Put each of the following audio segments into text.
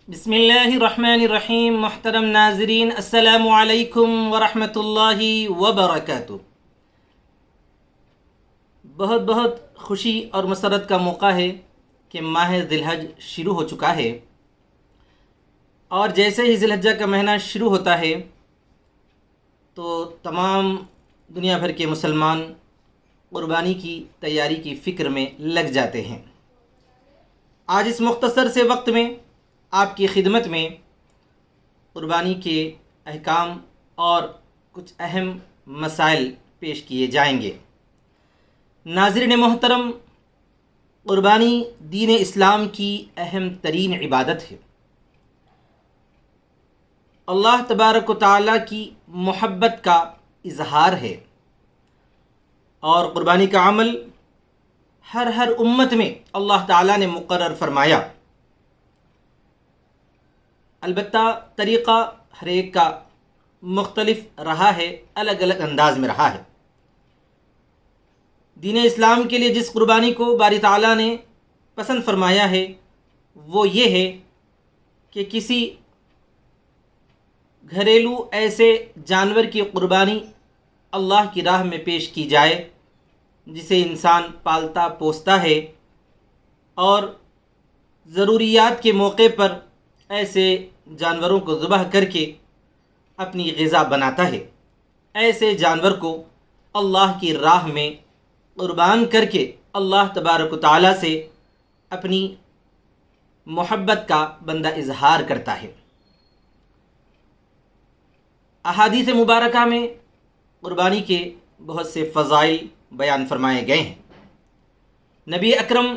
بسم اللہ الرحمن الرحیم۔ محترم ناظرین، السلام علیکم ورحمۃ اللہ وبرکاتہ۔ بہت بہت خوشی اور مسرت کا موقع ہے کہ ماہ ذی الحج شروع ہو چکا ہے، اور جیسے ہی ذی الحجہ کا مہینہ شروع ہوتا ہے تو تمام دنیا بھر کے مسلمان قربانی کی تیاری کی فکر میں لگ جاتے ہیں۔ آج اس مختصر سے وقت میں آپ کی خدمت میں قربانی کے احکام اور کچھ اہم مسائل پیش کیے جائیں گے۔ ناظرین محترم، قربانی دین اسلام کی اہم ترین عبادت ہے۔ اللہ تبارک و تعالیٰ کی محبت کا اظہار ہے، اور قربانی کا عمل ہر امت میں اللہ تعالیٰ نے مقرر فرمایا۔ البتہ طریقہ ہر ایک کا مختلف رہا ہے، الگ الگ انداز میں رہا ہے۔ دین اسلام کے لیے جس قربانی کو باری تعالیٰ نے پسند فرمایا ہے وہ یہ ہے کہ کسی گھریلو ایسے جانور کی قربانی اللہ کی راہ میں پیش کی جائے جسے انسان پالتا پوستا ہے، اور ضروریات کے موقع پر ایسے جانوروں کو ذبح کر کے اپنی غذا بناتا ہے۔ ایسے جانور کو اللہ کی راہ میں قربان کر کے اللہ تبارک و تعالیٰ سے اپنی محبت کا بندہ اظہار کرتا ہے۔ احادیث مبارکہ میں قربانی کے بہت سے فضائل بیان فرمائے گئے ہیں۔ نبی اکرم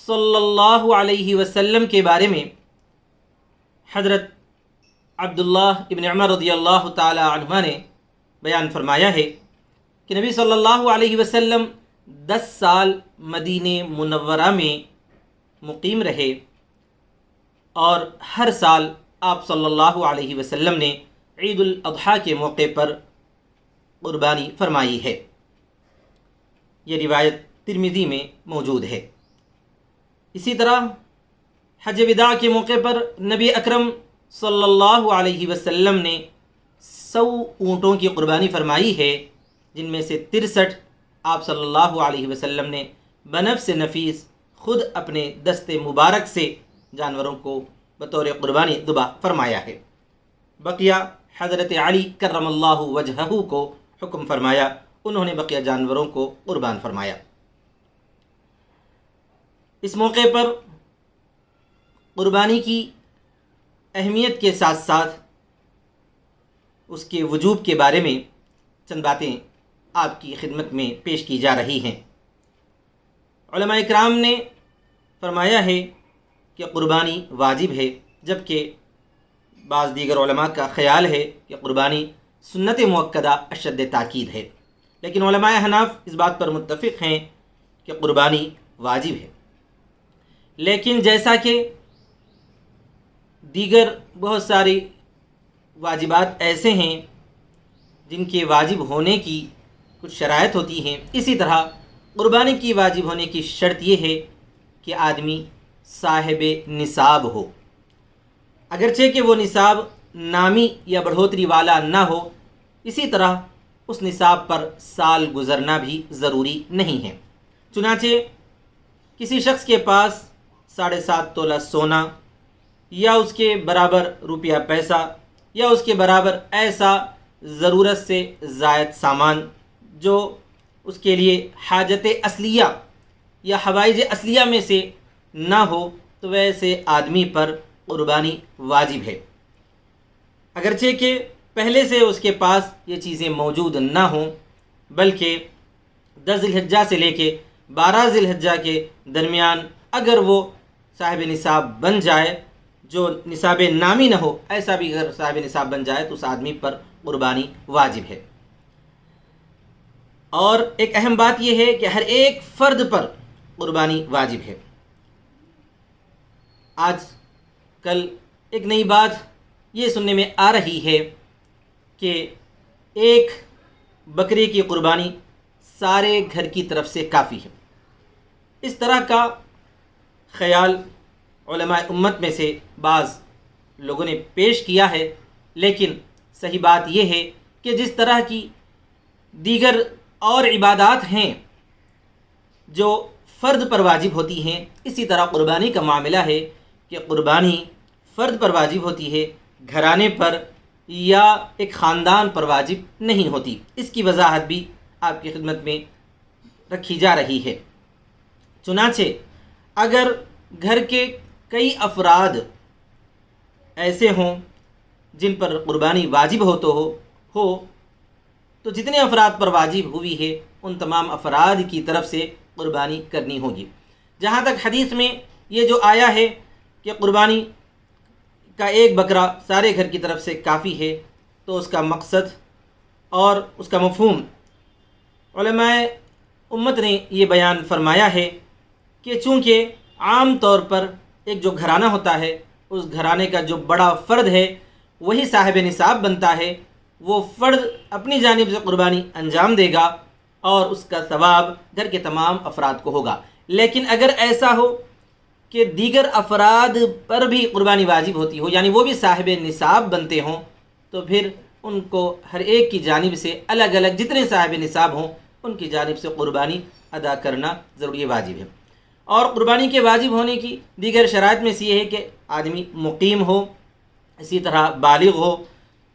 صلی اللہ علیہ وسلم کے بارے میں حضرت عبداللہ ابن عمر رضی اللہ تعالی عنہما نے بیان فرمایا ہے کہ نبی صلی اللہ علیہ وسلم 10 سال مدینہ منورہ میں مقیم رہے، اور ہر سال آپ صلی اللہ علیہ وسلم نے عید الاضحیٰ کے موقع پر قربانی فرمائی ہے۔ یہ روایت ترمذی میں موجود ہے۔ اسی طرح حج وداع کے موقع پر نبی اکرم صلی اللہ علیہ وسلم نے 100 اونٹوں کی قربانی فرمائی ہے، جن میں سے 63 آپ صلی اللہ علیہ وسلم نے بنفس نفیس خود اپنے دست مبارک سے جانوروں کو بطور قربانی ذبح فرمایا ہے۔ بقیہ حضرت علی کرم اللہ وجہہ کو حکم فرمایا، انہوں نے بقیہ جانوروں کو قربان فرمایا۔ اس موقع پر قربانی کی اہمیت کے ساتھ ساتھ اس کے وجوب کے بارے میں چند باتیں آپ کی خدمت میں پیش کی جا رہی ہیں۔ علماء اکرام نے فرمایا ہے کہ قربانی واجب ہے، جبکہ بعض دیگر علماء کا خیال ہے کہ قربانی سنت مؤکدہ اشد تاکید ہے، لیکن علماء حناف اس بات پر متفق ہیں کہ قربانی واجب ہے۔ لیکن جیسا کہ دیگر بہت ساری واجبات ایسے ہیں جن کے واجب ہونے کی کچھ شرائط ہوتی ہیں، اسی طرح قربانی کی واجب ہونے کی شرط یہ ہے کہ آدمی صاحب نصاب ہو، اگرچہ کہ وہ نصاب نامی یا بڑھوتری والا نہ ہو، اسی طرح اس نصاب پر سال گزرنا بھی ضروری نہیں ہے۔ چنانچہ کسی شخص کے پاس 7.5 تولہ سونا یا اس کے برابر روپیہ پیسہ یا اس کے برابر ایسا ضرورت سے زائد سامان جو اس کے لیے حاجت اصلیہ یا حوائج اصلیہ میں سے نہ ہو، تو ویسے آدمی پر قربانی واجب ہے، اگرچہ کہ پہلے سے اس کے پاس یہ چیزیں موجود نہ ہوں، بلکہ 10 ذی الحجہ سے لے کے 12 ذی الحجہ کے درمیان اگر وہ صاحب نصاب بن جائے، جو نصاب نامی نہ ہو، ایسا بھی اگر صاحب نصاب بن جائے تو اس آدمی پر قربانی واجب ہے۔ اور ایک اہم بات یہ ہے کہ ہر ایک فرد پر قربانی واجب ہے۔ آج کل ایک نئی بات یہ سننے میں آ رہی ہے کہ ایک بکری کی قربانی سارے گھر کی طرف سے کافی ہے۔ اس طرح کا خیال علماء امت میں سے بعض لوگوں نے پیش کیا ہے، لیکن صحیح بات یہ ہے کہ جس طرح کی دیگر اور عبادات ہیں جو فرد پر واجب ہوتی ہیں، اسی طرح قربانی کا معاملہ ہے کہ قربانی فرد پر واجب ہوتی ہے، گھرانے پر یا ایک خاندان پر واجب نہیں ہوتی۔ اس کی وضاحت بھی آپ کی خدمت میں رکھی جا رہی ہے۔ چنانچہ اگر گھر کے کئی افراد ایسے ہوں جن پر قربانی واجب ہو تو جتنے افراد پر واجب ہوئی ہے ان تمام افراد کی طرف سے قربانی کرنی ہوگی۔ جہاں تک حدیث میں یہ جو آیا ہے کہ قربانی کا ایک بکرا سارے گھر کی طرف سے کافی ہے، تو اس کا مقصد اور اس کا مفہوم علماء امت نے یہ بیان فرمایا ہے کہ چونکہ عام طور پر ایک جو گھرانہ ہوتا ہے، اس گھرانے کا جو بڑا فرد ہے وہی صاحب نصاب بنتا ہے، وہ فرد اپنی جانب سے قربانی انجام دے گا اور اس کا ثواب گھر کے تمام افراد کو ہوگا۔ لیکن اگر ایسا ہو کہ دیگر افراد پر بھی قربانی واجب ہوتی ہو، یعنی وہ بھی صاحب نصاب بنتے ہوں، تو پھر ان کو ہر ایک کی جانب سے الگ الگ جتنے صاحب نصاب ہوں ان کی جانب سے قربانی ادا کرنا ضروری واجب ہے۔ اور قربانی کے واجب ہونے کی دیگر شرائط میں سے یہ ہے کہ آدمی مقیم ہو، اسی طرح بالغ ہو،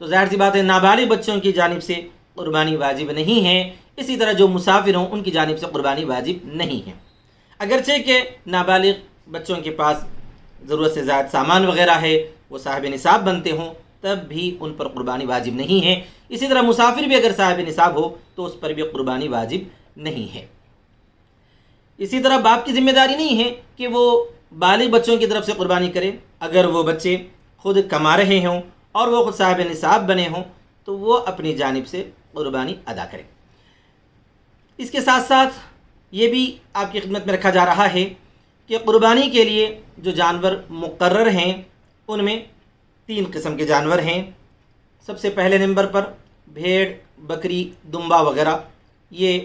تو ظاہر سی بات ہے نابالغ بچوں کی جانب سے قربانی واجب نہیں ہے، اسی طرح جو مسافر ہوں ان کی جانب سے قربانی واجب نہیں ہے۔ اگرچہ کہ نابالغ بچوں کے پاس ضرورت سے زائد سامان وغیرہ ہے، وہ صاحب نصاب بنتے ہوں، تب بھی ان پر قربانی واجب نہیں ہے۔ اسی طرح مسافر بھی اگر صاحب نصاب ہو تو اس پر بھی قربانی واجب نہیں ہے۔ اسی طرح باپ کی ذمہ داری نہیں ہے کہ وہ بالغ بچوں کی طرف سے قربانی کرے۔ اگر وہ بچے خود کما رہے ہوں اور وہ خود صاحب نصاب بنے ہوں تو وہ اپنی جانب سے قربانی ادا کرے۔ اس کے ساتھ ساتھ یہ بھی آپ کی خدمت میں رکھا جا رہا ہے کہ قربانی کے لیے جو جانور مقرر ہیں ان میں 3 قسم کے جانور ہیں۔ سب سے پہلے نمبر پر بھیڑ، بکری، دمبا وغیرہ، یہ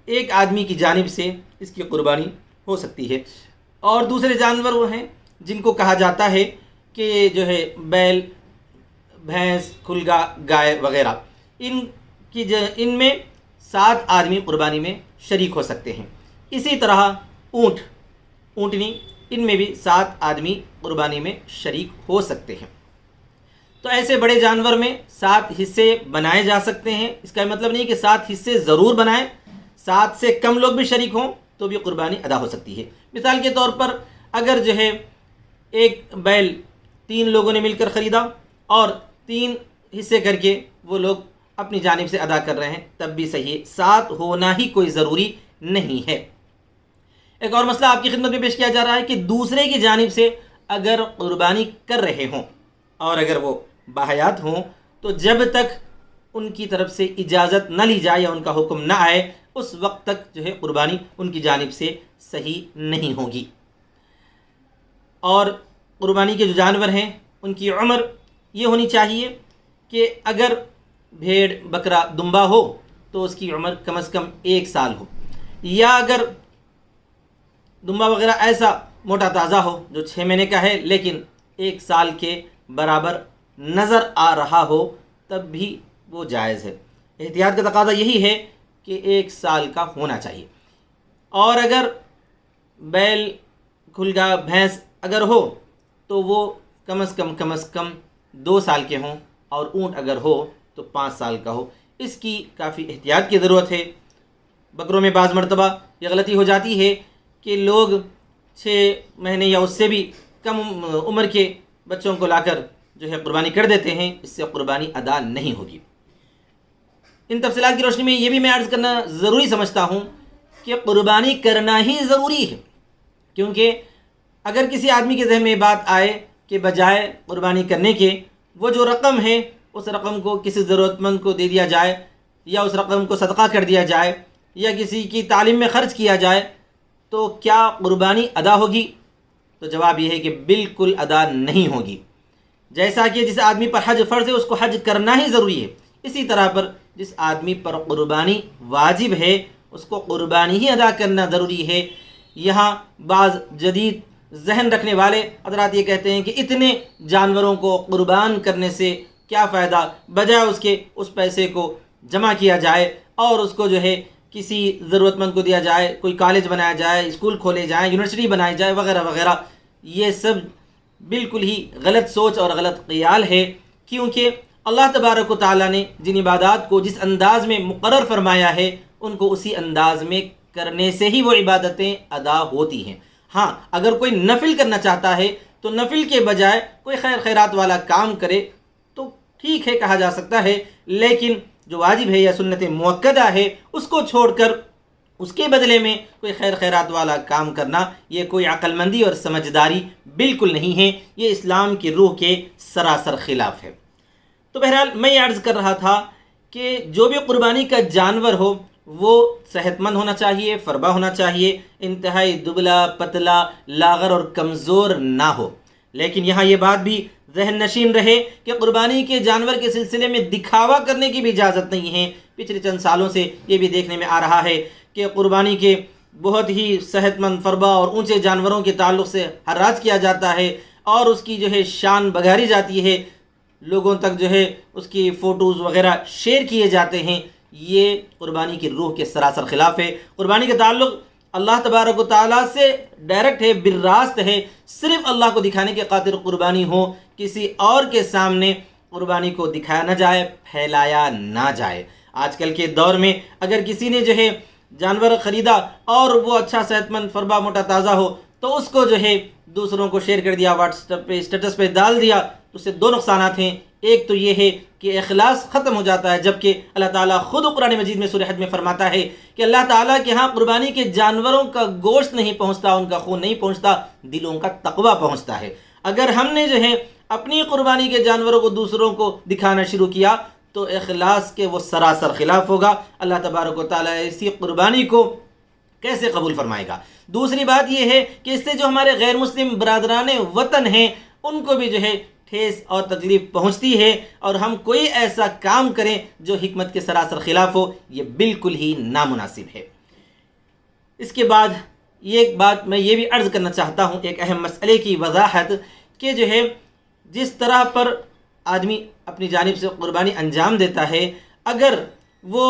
ایک آدمی کی جانب سے اس کی قربانی ہو سکتی ہے۔ اور دوسرے جانور وہ ہیں جن کو کہا جاتا ہے کہ جو ہے بیل، بھینس، کھلگا، گائے وغیرہ، ان میں 7 آدمی قربانی میں شریک ہو سکتے ہیں۔ اسی طرح اونٹنی، ان میں بھی 7 آدمی قربانی میں شریک ہو سکتے ہیں۔ تو ایسے بڑے جانور میں 7 حصے بنائے جا سکتے ہیں۔ اس کا مطلب نہیں کہ 7 حصے ضرور بنائیں، 7 سے کم لوگ بھی شریک ہوں تو بھی قربانی ادا ہو سکتی ہے۔ مثال کے طور پر اگر جو ہے ایک بیل 3 لوگوں نے مل کر خریدا اور 3 حصے کر کے وہ لوگ اپنی جانب سے ادا کر رہے ہیں تب بھی صحیح ہے، 7 ہونا ہی کوئی ضروری نہیں ہے۔ ایک اور مسئلہ آپ کی خدمت میں پیش کیا جا رہا ہے کہ دوسرے کی جانب سے اگر قربانی کر رہے ہوں اور اگر وہ باحیات ہوں تو جب تک ان کی طرف سے اجازت نہ لی جائے یا ان کا حکم نہ آئے اس وقت تک جو ہے قربانی ان کی جانب سے صحیح نہیں ہوگی۔ اور قربانی کے جو جانور ہیں ان کی عمر یہ ہونی چاہیے کہ اگر بھیڑ، بکرا، دمبا ہو تو اس کی عمر کم از کم 1 سال ہو، یا اگر دمبا وغیرہ ایسا موٹا تازہ ہو جو 6 مہینے کا ہے لیکن 1 سال کے برابر نظر آ رہا ہو تب بھی وہ جائز ہے۔ احتیاط کا تقاضا یہی ہے کہ 1 سال کا ہونا چاہیے۔ اور اگر بیل، کھلگا، بھینس اگر ہو تو وہ کم از کم 2 سال کے ہوں، اور اونٹ اگر ہو تو 5 سال کا ہو۔ اس کی کافی احتیاط کی ضرورت ہے۔ بکروں میں بعض مرتبہ یہ غلطی ہو جاتی ہے کہ لوگ 6 مہینے یا اس سے بھی کم عمر کے بچوں کو لا کر جو ہے قربانی کر دیتے ہیں، اس سے قربانی ادا نہیں ہوگی۔ ان تفصیلات کی روشنی میں یہ بھی میں عرض کرنا ضروری سمجھتا ہوں کہ قربانی کرنا ہی ضروری ہے، کیونکہ اگر کسی آدمی کے ذہن میں بات آئے کہ بجائے قربانی کرنے کے وہ جو رقم ہے اس رقم کو کسی ضرورت مند کو دے دیا جائے، یا اس رقم کو صدقہ کر دیا جائے، یا کسی کی تعلیم میں خرچ کیا جائے، تو کیا قربانی ادا ہوگی؟ تو جواب یہ ہے کہ بالکل ادا نہیں ہوگی۔ جیسا کہ جس آدمی پر حج فرض ہے اس کو حج کرنا ہی ضروری ہے، اسی طرح پر جس آدمی پر قربانی واجب ہے اس کو قربانی ہی ادا کرنا ضروری ہے۔ یہاں بعض جدید ذہن رکھنے والے حضرات یہ کہتے ہیں کہ اتنے جانوروں کو قربان کرنے سے کیا فائدہ، بجائے اس کے اس پیسے کو جمع کیا جائے اور اس کو جو ہے کسی ضرورت مند کو دیا جائے، کوئی کالج بنایا جائے، اسکول کھولے جائیں، یونیورسٹی بنائی جائے وغیرہ وغیرہ۔ یہ سب بالکل ہی غلط سوچ اور غلط خیال ہے، کیونکہ اللہ تبارک و تعالیٰ نے جن عبادات کو جس انداز میں مقرر فرمایا ہے ان کو اسی انداز میں کرنے سے ہی وہ عبادتیں ادا ہوتی ہیں۔ ہاں، اگر کوئی نفل کرنا چاہتا ہے تو نفل کے بجائے کوئی خیر خیرات والا کام کرے تو ٹھیک ہے، کہا جا سکتا ہے، لیکن جو واجب ہے یا سنت مؤکدہ ہے اس کو چھوڑ کر اس کے بدلے میں کوئی خیر خیرات والا کام کرنا یہ کوئی عقل مندی اور سمجھداری بالکل نہیں ہے، یہ اسلام کی روح کے سراسر خلاف ہے۔ تو بہرحال میں یہ عرض کر رہا تھا کہ جو بھی قربانی کا جانور ہو وہ صحت مند ہونا چاہیے، فربا ہونا چاہیے، انتہائی دبلا پتلا لاغر اور کمزور نہ ہو۔ لیکن یہاں یہ بات بھی ذہن نشین رہے کہ قربانی کے جانور کے سلسلے میں دکھاوا کرنے کی بھی اجازت نہیں ہے۔ پچھلے چند سالوں سے یہ بھی دیکھنے میں آ رہا ہے کہ قربانی کے بہت ہی صحت مند فربا اور اونچے جانوروں کے تعلق سے حراج کیا جاتا ہے اور اس کی جو ہے شان بگاری جاتی ہے، لوگوں تک جو ہے اس کی فوٹوز وغیرہ شیئر کیے جاتے ہیں۔ یہ قربانی کی روح کے سراسر خلاف ہے۔ قربانی کا تعلق اللہ تبارک و تعالیٰ سے ڈائریکٹ ہے، بالراست ہے۔ صرف اللہ کو دکھانے کے خاطر قربانی ہو، کسی اور کے سامنے قربانی کو دکھایا نہ جائے، پھیلایا نہ جائے۔ آج کل کے دور میں اگر کسی نے جو ہے جانور خریدا اور وہ اچھا صحت مند فربا موٹا تازہ ہو تو اس کو جو ہے دوسروں کو شیئر کر دیا، واٹس ایپ پہ اسٹیٹس پہ ڈال دیا، تو اس سے دو نقصانات ہیں۔ ایک تو یہ ہے کہ اخلاص ختم ہو جاتا ہے، جبکہ اللہ تعالیٰ خود قرآن مجید میں سورہ حج میں فرماتا ہے کہ اللہ تعالیٰ کے ہاں قربانی کے جانوروں کا گوشت نہیں پہنچتا، ان کا خون نہیں پہنچتا، دلوں کا تقویٰ پہنچتا ہے۔ اگر ہم نے جو ہے اپنی قربانی کے جانوروں کو دوسروں کو دکھانا شروع کیا تو اخلاص کے وہ سراسر خلاف ہوگا۔ اللہ تبارک و تعالیٰ اسی قربانی کو کیسے قبول فرمائے گا؟ دوسری بات یہ ہے کہ اس سے جو ہمارے غیر مسلم برادران وطن ہیں ان کو بھی جو ہے ٹھیس اور تکلیف پہنچتی ہے، اور ہم کوئی ایسا کام کریں جو حکمت کے سراسر خلاف ہو، یہ بالکل ہی نامناسب ہے۔ اس کے بعد ایک بات میں یہ بھی عرض کرنا چاہتا ہوں، ایک اہم مسئلے کی وضاحت، کہ جو ہے جس طرح پر آدمی اپنی جانب سے قربانی انجام دیتا ہے، اگر وہ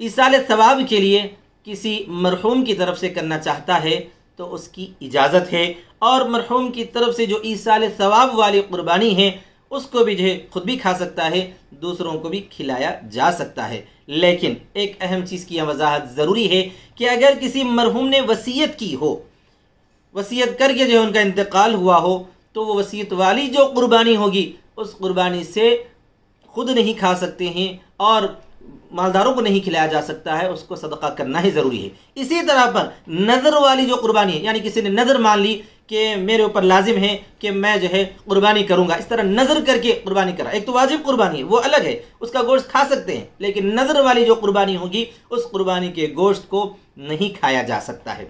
ایصال ثواب کے لیے کسی مرحوم کی طرف سے کرنا چاہتا ہے تو اس کی اجازت ہے، اور مرحوم کی طرف سے جو ایصال ثواب والی قربانی ہے اس کو بھی جو ہے خود بھی کھا سکتا ہے، دوسروں کو بھی کھلایا جا سکتا ہے۔ لیکن ایک اہم چیز کی وضاحت ضروری ہے کہ اگر کسی مرحوم نے وصیت کی ہو، وصیت کر کے جو ہے ان کا انتقال ہوا ہو، تو وہ وصیت والی جو قربانی ہوگی اس قربانی سے خود نہیں کھا سکتے ہیں اور مالداروں کو نہیں کھلایا جا سکتا ہے، اس کو صدقہ کرنا ہی ضروری ہے۔ اسی طرح پر نظر والی جو قربانی ہے، یعنی کسی نے نظر مان لی کہ میرے اوپر لازم ہے کہ میں جو ہے قربانی کروں گا، اس طرح نظر کر کے قربانی کرا، ایک تو واجب قربانی ہے وہ الگ ہے، اس کا گوشت کھا سکتے ہیں، لیکن نظر والی جو قربانی ہوگی اس قربانی کے گوشت کو نہیں کھایا جا سکتا ہے۔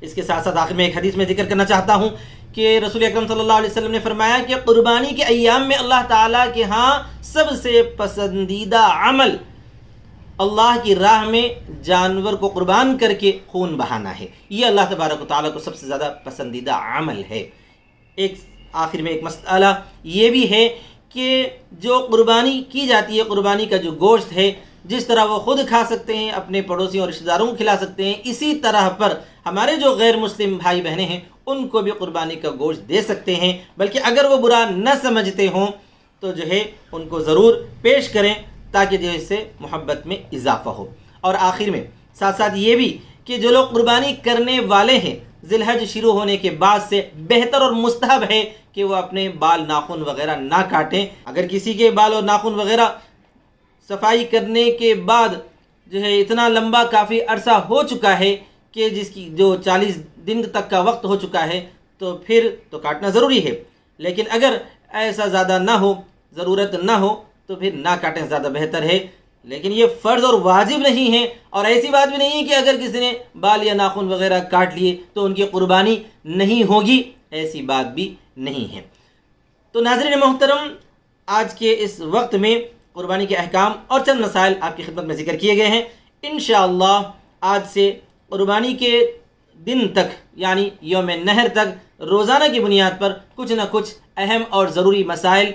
اس کے ساتھ ساتھ آخر میں ایک حدیث میں ذکر کرنا چاہتا ہوں کہ رسول اکرم صلی اللہ علیہ وسلم نے فرمایا کہ قربانی کے ایام میں اللہ تعالیٰ کے ہاں سب سے پسندیدہ عمل اللہ کی راہ میں جانور کو قربان کر کے خون بہانا ہے۔ یہ اللہ تبارک و تعالیٰ کو سب سے زیادہ پسندیدہ عمل ہے۔ ایک آخر میں ایک مسئلہ یہ بھی ہے کہ جو قربانی کی جاتی ہے، قربانی کا جو گوشت ہے، جس طرح وہ خود کھا سکتے ہیں، اپنے پڑوسیوں اور رشتہ داروں کو کھلا سکتے ہیں، اسی طرح پر ہمارے جو غیر مسلم بھائی بہنیں ہیں ان کو بھی قربانی کا گوشت دے سکتے ہیں، بلکہ اگر وہ برا نہ سمجھتے ہوں تو جو ہے ان کو ضرور پیش کریں تاکہ جو اس سے محبت میں اضافہ ہو۔ اور آخر میں ساتھ ساتھ یہ بھی کہ جو لوگ قربانی کرنے والے ہیں، ذی الحج شروع ہونے کے بعد سے بہتر اور مستحب ہے کہ وہ اپنے بال ناخن وغیرہ نہ کاٹیں۔ اگر کسی کے بال اور ناخن وغیرہ صفائی کرنے کے بعد جو ہے اتنا لمبا کافی عرصہ ہو چکا ہے کہ جس کی جو 40 دن تک کا وقت ہو چکا ہے تو پھر تو کاٹنا ضروری ہے، لیکن اگر ایسا زیادہ نہ ہو، ضرورت نہ ہو تو پھر نہ کاٹیں، زیادہ بہتر ہے۔ لیکن یہ فرض اور واجب نہیں ہے، اور ایسی بات بھی نہیں ہے کہ اگر کسی نے بال یا ناخن وغیرہ کاٹ لیے تو ان کی قربانی نہیں ہوگی، ایسی بات بھی نہیں ہے۔ تو ناظرین محترم، آج کے اس وقت میں قربانی کے احکام اور چند مسائل آپ کی خدمت میں ذکر کیے گئے ہیں۔ انشاءاللہ آج سے قربانی کے دن تک یعنی یوم نحر تک روزانہ کی بنیاد پر کچھ نہ کچھ اہم اور ضروری مسائل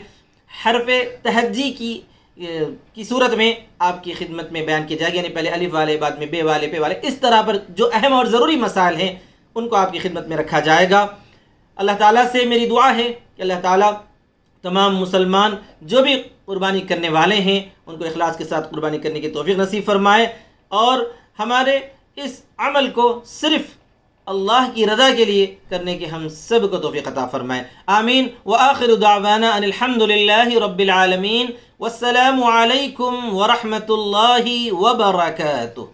حرف تہجی کی صورت میں آپ کی خدمت میں بیان کیا جائے گا، یعنی پہلے الف والے، بعد میں بے والے، پے والے، اس طرح پر جو اہم اور ضروری مسائل ہیں ان کو آپ کی خدمت میں رکھا جائے گا۔ اللہ تعالیٰ سے میری دعا ہے کہ اللہ تعالیٰ تمام مسلمان جو بھی قربانی کرنے والے ہیں ان کو اخلاص کے ساتھ قربانی کرنے کی توفیق نصیب فرمائے، اور ہمارے اس عمل کو صرف اللہ کی رضا کے لیے کرنے کی ہم سب کو توفیق عطا فرمائے، آمین۔ وآخر دعوانا ان الحمد للہ رب العالمین، والسلام علیکم ورحمۃ اللہ وبرکاتہ۔